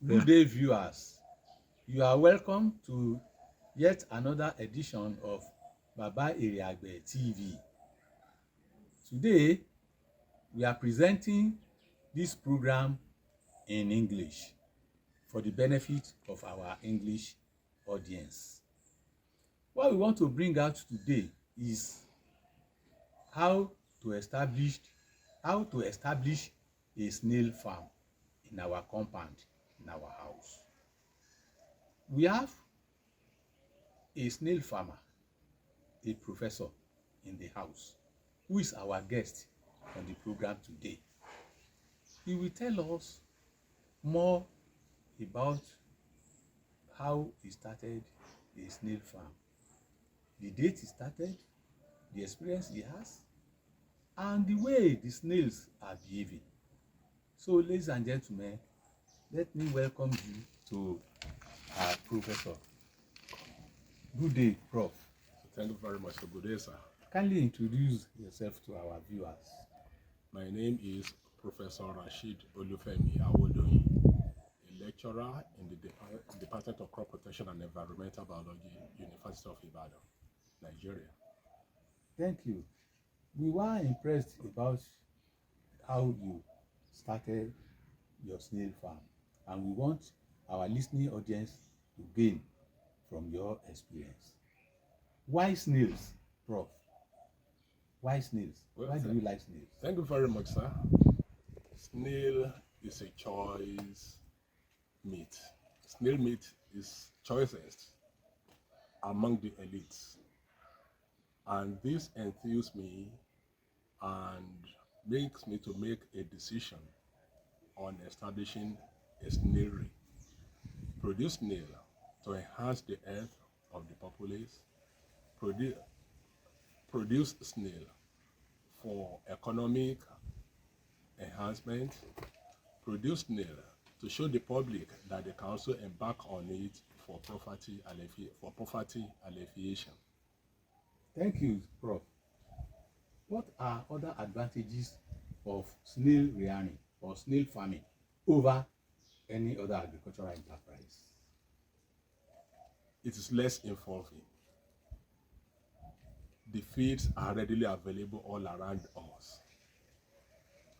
Good day, viewers. You are welcome to yet another edition of Baba Iriagbe TV. Today, we are presenting this program in English for the benefit of our English audience. What we want to bring out today is how to establish a snail farm in our compound, in our house. We have a snail farmer, a professor in the house, who is our guest on the program today. He will tell us more about how he started a snail farm, the date he started, the experience he has, and the way the snails are behaving. So, ladies and gentlemen, let me welcome you to our professor. Good day, Prof. Thank you very much. Good day, sir. Kindly introduce yourself to our viewers. My name is Professor Rashid Olufemi Awodoyin, a lecturer in the Department of Crop Protection and Environmental Biology, University of Ibadan, Nigeria. Thank you. We were impressed about how you started your snail farm, and we want our listening audience to gain from your experience. Why snails, Prof? Why snails? Well, Why do you like snails? Thank you very much, sir. Snail is a choice meat. Snail meat is choicest among the elites. And this enthuses me and makes me to make a decision on establishing a snailery. Produce snail to enhance the health of the populace. Produce snail for economic enhancement. Produce snail to show the public that they can also embark on it for poverty alleviation. Thank you, Prof. What are other advantages of snail rearing or snail farming over any other agricultural enterprise? It is less involving. The feeds are readily available all around us.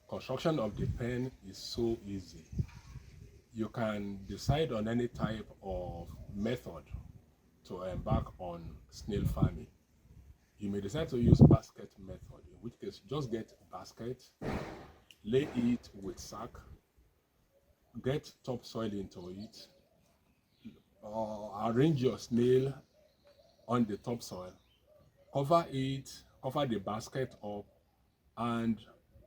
Construction of the pen is so easy. You can decide on any type of method to embark on snail farming. You may decide to use basket method, in which case just get a basket, lay it with sack, get topsoil into it, arrange your snail on the topsoil, cover the basket up, and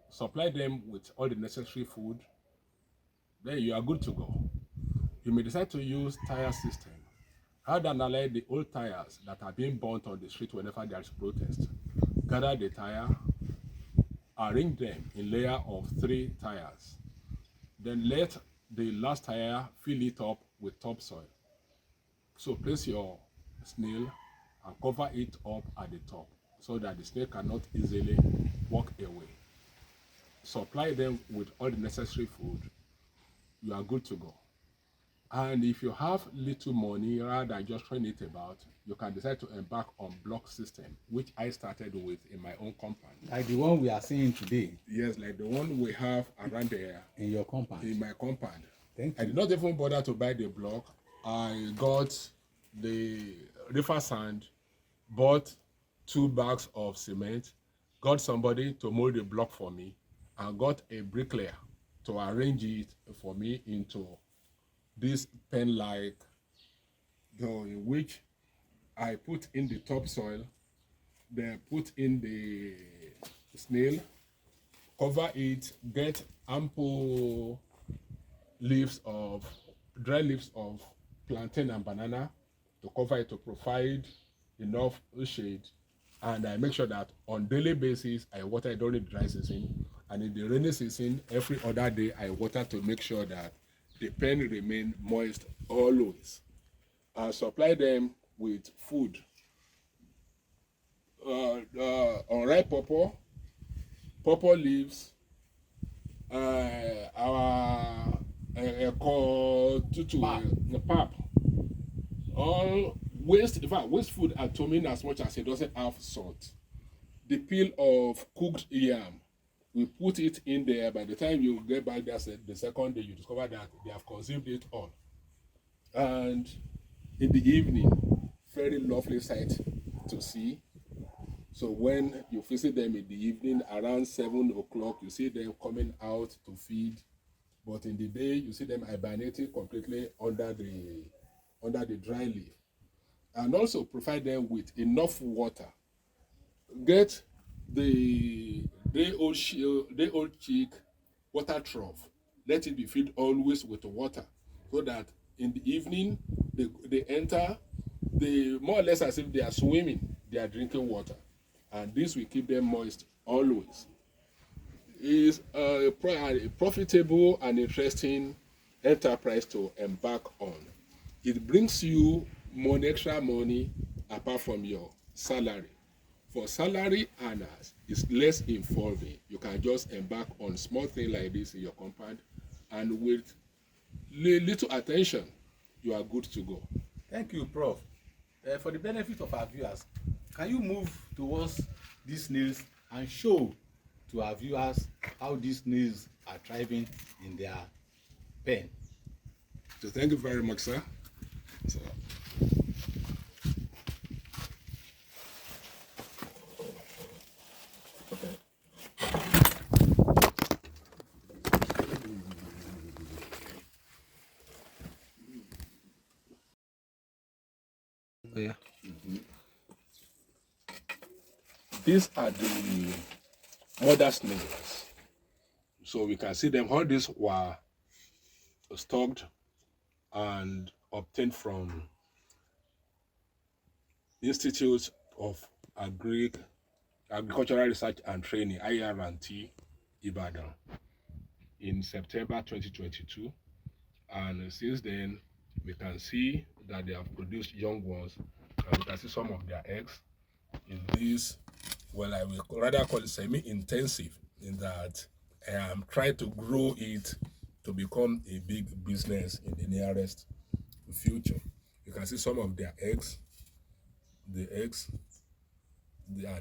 supply them with all the necessary food. Then you are good to go. You may decide to use tire system. Rather than allow the old tires that are being burnt on the street whenever there is protest, gather the tire, arrange them in layer of 3 tires. Then let the last tire fill it up with topsoil. So place your snail and cover it up at the top so that the snail cannot easily walk away. Supply them with all the necessary food. You are good to go. And if you have little money, rather than just throwing it about, you can decide to embark on block system, which I started with in my own compound. Like the one we are seeing today. Yes, like the one we have around there. In your compound? In my compound. Thank you. I did not even bother to buy the block. I got the river sand, bought 2 bags of cement, got somebody to mold the block for me, and got a bricklayer to arrange it for me into this pen-like, in which I put in the topsoil, then put in the snail, cover it, get ample dry leaves of plantain and banana to cover it to provide enough shade. And I make sure that on daily basis I water during the dry season, and in the rainy season every other day I water to make sure that the pen remain moist always. I supply them with food, unripe pawpaw leaves, our to Pap. the pap. All waste, in fact, waste food at home in as much as it doesn't have salt. The peel of cooked yam, we put it in there. By the time you get back there the second day, you discover that they have consumed it all. And in the evening, very lovely sight to see. So when you visit them in the evening around 7 o'clock, you see them coming out to feed. But in the day, you see them hibernating completely under the dry leaf. And also provide them with enough water. Get the day-old chick water trough. Let it be filled always with water, so that in the evening they enter, they more or less as if they are swimming, they are drinking water, and this will keep them moist always. Is a profitable and interesting enterprise to embark on. It brings you extra money apart from your salary. For salary earners, it's less involving. You can just embark on small thing like this in your compound, and with little attention, you are good to go. Thank you, Prof. For the benefit of our viewers, can you move towards these snails and show to our viewers how these snails are thriving in their pen? So thank you very much, sir. So, Yeah. these are the mother snails. So we can see them. All these were stocked and obtained from Institute of Agricultural Research and Training, IR&T, Ibadan, in September 2022. And since then, we can see that they have produced young ones, and we can see some of their eggs in this. Well, I will rather call it semi-intensive, in that I am trying to grow it to become a big business in the nearest future. You can see some of their eggs, and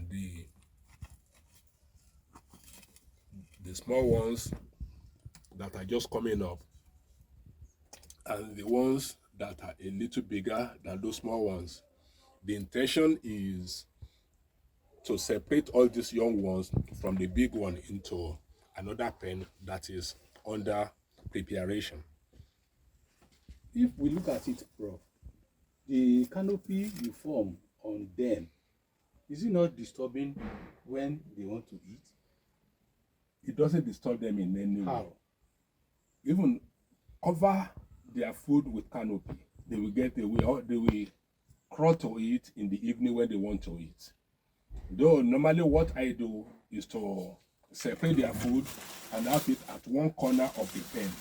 the small ones that are just coming up, and the ones that are a little bigger than those small ones. The intention is to separate all these young ones from the big one into another pen that is under preparation. If we look at it, Prof, the canopy you form on them, is it not disturbing when they want to eat? It doesn't disturb them in any way. How? Even cover their food with canopy. They will crawl to eat in the evening when they want to eat. Though normally what I do is to separate their food and have it at one corner of the pen,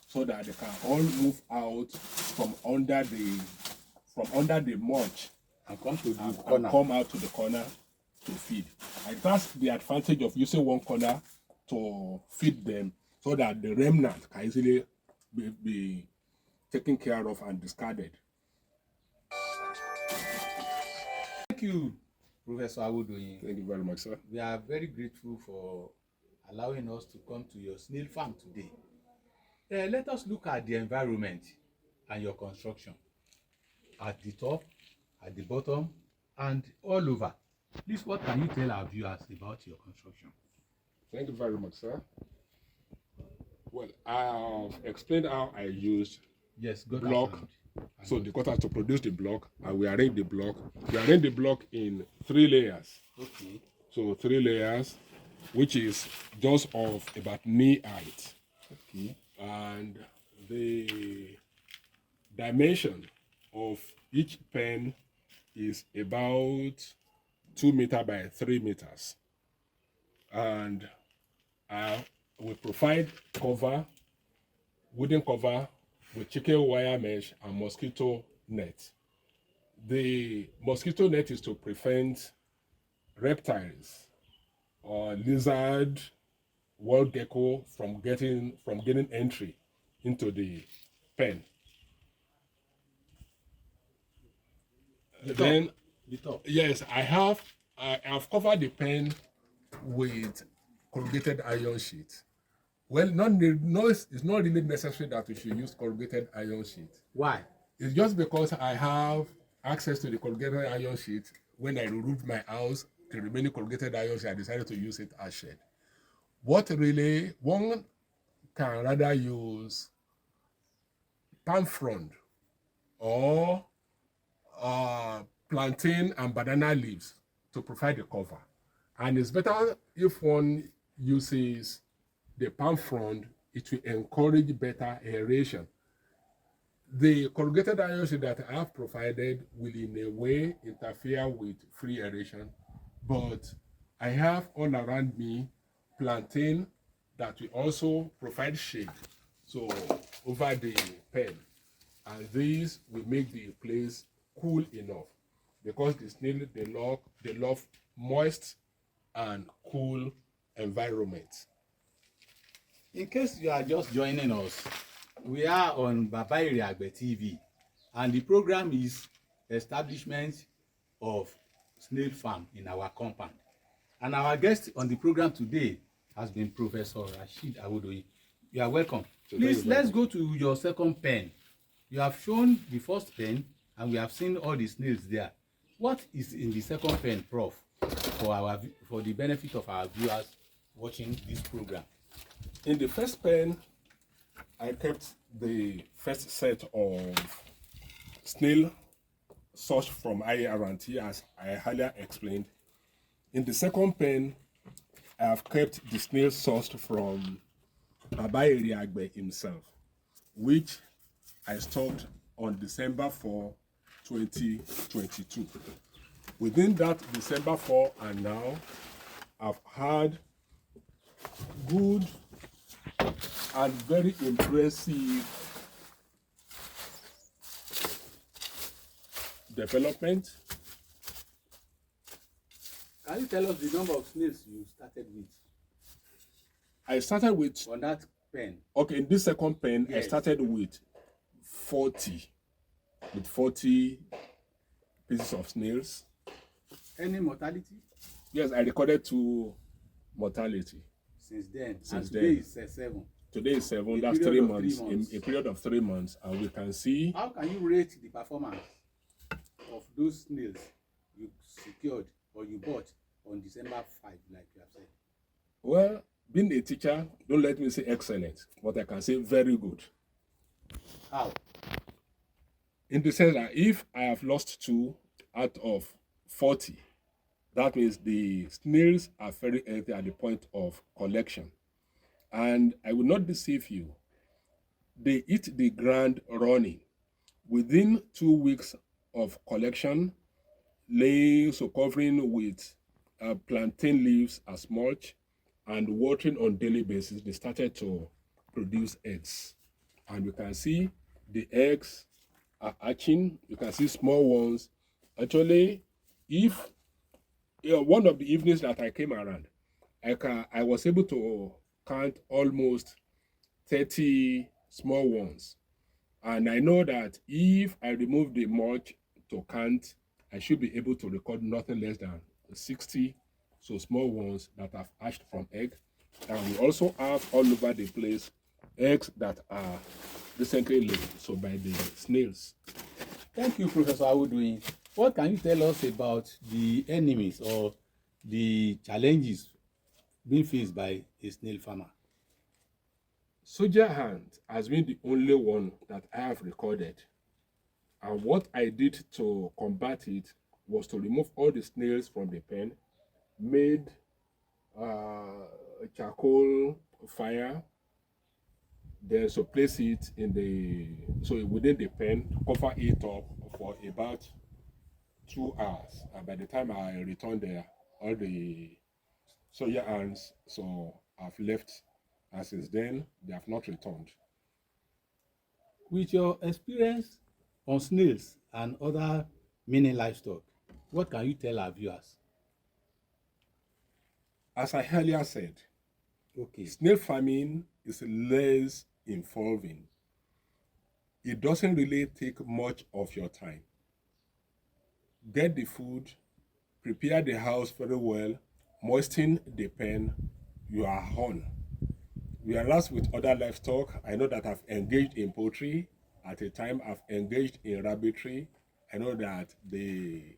so that they can all move out from under the mulch And come to the and corner. come out to the corner to feed. And that's the advantage of using one corner to feed them, so that the remnant can easily be taken care of and discarded. Thank you, Professor Awodoyin. Thank you very much, sir. We are very grateful for allowing us to come to your snail farm today. Let us look at the environment and your construction. At the top, at the bottom, and all over. Please, what can you tell our viewers about your construction? Thank you very much, sir. Well, I've explained how I used Yes, got block. So the cutter to produce the block, and we arrange the block. We arrange the block in 3 layers. Okay. So 3 layers, which is just of about knee height. Okay. And the dimension of each pen is about 2 meters by 3 meters. And we provide cover, wooden cover, with chicken wire mesh and mosquito net. The mosquito net is to prevent reptiles or lizard, wild gecko from getting entry into the pen. Then, The top. yes, I've covered the pen with corrugated iron sheet. Well, it's not really necessary that we should use corrugated iron sheet. Why? It's just because I have access to the corrugated iron sheet. When I removed my house, the remaining corrugated iron sheet, I decided to use it as shed. What really, one can rather use palm frond or plantain and banana leaves to provide the cover. And it's better if one uses the palm frond, it will encourage better aeration. The corrugated iron sheet that I have provided will in a way interfere with free aeration, but I have all around me plantain that will also provide shade so over the pen, and these will make the place cool enough because the snail they love moist and cool environment. In case you are just joining us, we are on Baba Iriagbe TV, and the program is establishment of snail farm in our compound. And our guest on the program today has been Professor Rasheed Awodoyin. You are welcome. Please, let's go to your second pen. You have shown the first pen, and we have seen all the snails there. What is in the second pen, Prof, for the benefit of our viewers watching this program? In the first pen, I kept the first set of snail sourced from IRT, as I earlier explained. In the second pen, I have kept the snail sourced from Baba Iriagbe himself, which I stocked on December 4, 2022. Within that December 4 and now, I've had good and very impressive development. Can you tell us the number of snails you started with? I started with, on that pen. Okay, in this second pen, Yes. I started with 40 pieces of snails. Any mortality? Yes, I recorded 2 mortality. Since then. Since and today then. is 7. Today is 7, A that's period 3 of months. 3 months. In a period of 3 months, and we can see. How can you rate the performance of those snails you secured or you bought on December 5, like you have said? Well, being a teacher, don't let me say excellent, but I can say very good. How? In the sense that if I have lost 2 out of 40, that means the snails are very healthy at the point of collection. And I will not deceive you, they eat the ground running. Within 2 weeks of collection, laying, so covering with plantain leaves as mulch and watering on daily basis, they started to produce eggs. And you can see the eggs are hatching. You can see small ones. Actually, if one of the evenings that I came around, I was able to count almost 30 small ones. And I know that if I remove the mulch to count, I should be able to record nothing less than 60 so small ones that have hatched from egg. And we also have all over the place eggs that are recently laid, so by the snails. Thank you, Professor Awodoyin. What can you tell us about the enemies or the challenges being faced by a snail farmer? Soldier ant has been the only one that I have recorded. And what I did to combat it was to remove all the snails from the pen, made a charcoal fire, then so place it in within the pen, cover it up for about 2 hours. And by the time I returned there, all the soldier ants have left. And since then, they have not returned. With your experience on snails and other mini livestock, what can you tell our viewers? As I earlier said, Okay. snail farming is less involving. It doesn't really take much of your time. get the food, prepare the house very well, moisten the pen, you are on. Whereas with other livestock, I know that I've engaged in poultry. At a time, I've engaged in rabbitry. I know that they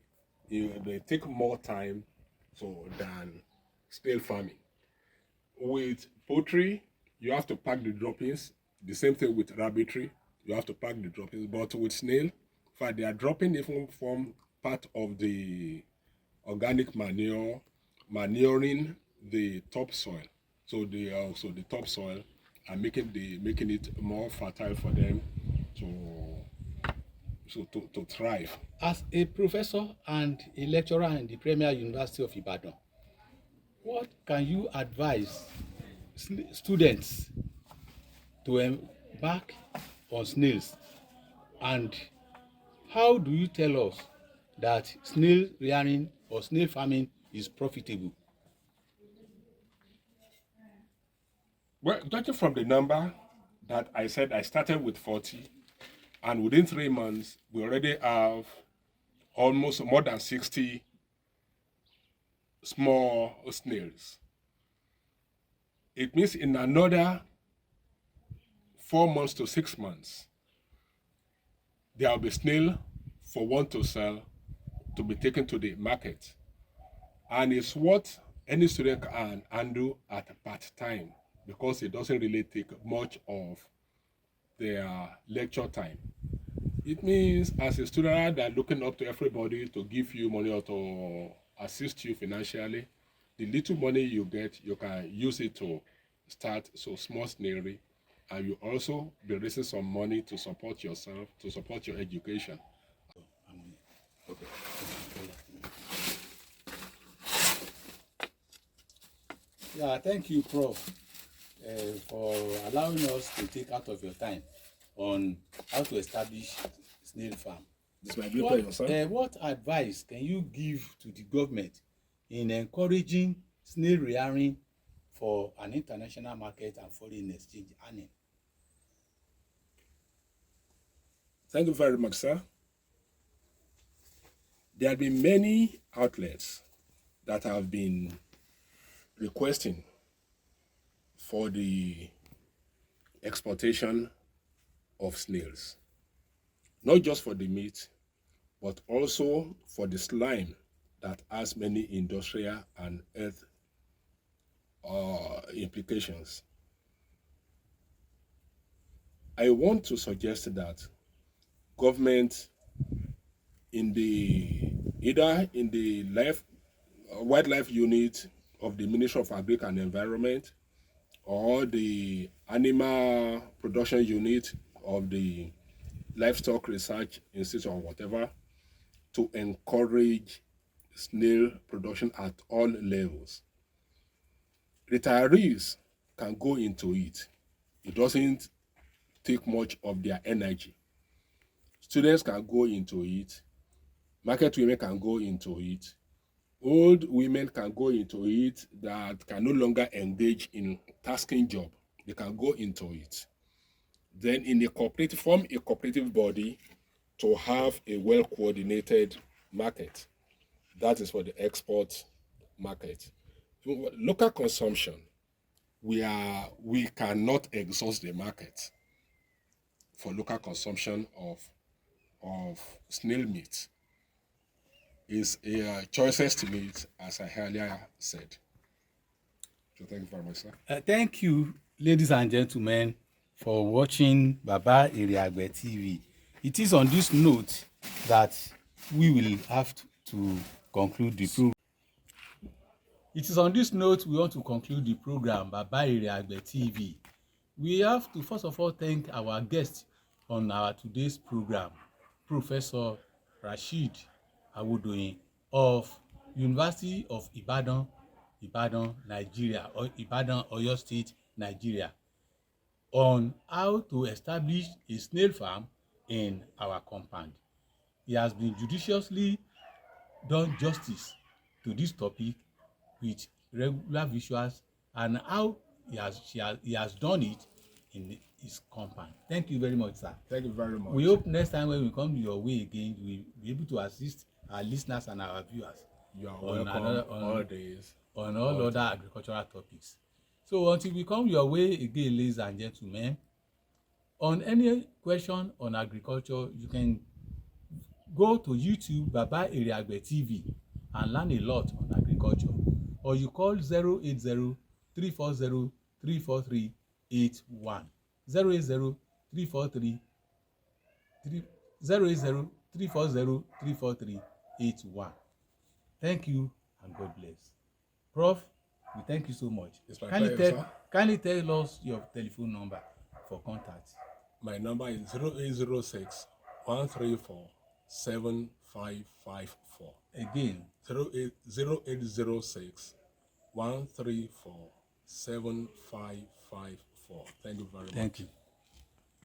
take more time than snail farming. With poultry, you have to pack the droppings. The same thing with rabbitry, you have to pack the droppings. But with snail, in fact, they are dropping even from part of the organic manure, manuring the topsoil. So the topsoil are making it more fertile for them to thrive. As a professor and a lecturer in the Premier University of Ibadan, what can you advise students to embark on snails, and how do you tell us that snail rearing or snail farming is profitable? Well, judging from the number that I said, I started with 40, and within 3 months, we already have almost more than 60 small snails. It means in another 4 months to 6 months, there will be snail for one to sell, to be taken to the market. And it's what any student can handle at part time, because it doesn't really take much of their lecture time. It means as a student that looking up to everybody to give you money or to assist you financially, the little money you get, you can use it to start small snailery, and you also be raising some money to support yourself, to support your education. Okay. Yeah, thank you, Prof, for allowing us to take out of your time on how to establish snail farm. This might be a pleasure, sir. What advice can you give to the government in encouraging snail rearing for an international market and foreign exchange earning? Thank you very much, sir. There have been many outlets that have been requesting for the exportation of snails, not just for the meat, but also for the slime that has many industrial and health implications. I want to suggest that government either in the wildlife unit of the Ministry of Agriculture and Environment, or the animal production unit of the Livestock Research Institute or whatever, to encourage snail production at all levels. Retirees can go into it. It doesn't take much of their energy. Students can go into it. Market women can go into it. Old women can go into it that can no longer engage in tasking job. They can go into it. Then form a cooperative body to have a well-coordinated market. That is for the export market. Local consumption, we cannot exhaust the market for local consumption of snail meat. Is a choicest meat, as I earlier said. So thank you very much, sir. Thank you, ladies and gentlemen, for watching Baba Iriagbe TV. It is on this note that we will have to conclude the program. It is on this note we want to conclude the program, Baba Iriagbe TV. We have to first of all thank our guest on our today's program, Professor Rasheed Awodoyin of University of Ibadan, Nigeria, or Ibadan, Oyo State, Nigeria, on how to establish a snail farm in our compound. He has been judiciously done justice to this topic with regular visuals and how he has done it in his compound. Thank you very much, sir. Thank you very much. We hope next time when we come your way again, we will be able to assist our listeners and our viewers You are on welcome always. on all other agricultural topics. So until we come your way again, ladies and gentlemen, on any question on agriculture, you can go to YouTube Baba Iriagbe TV and learn a lot on agriculture, or you call 080-340-34381 080-343 080-340-34381. Thank you and God bless. Prof, we thank you so much. It's my pleasure, sir. Kindly tell us your telephone number for contact. My number is 0806 134 7554. Again, 0806 134 7554. Thank you very much. thank you.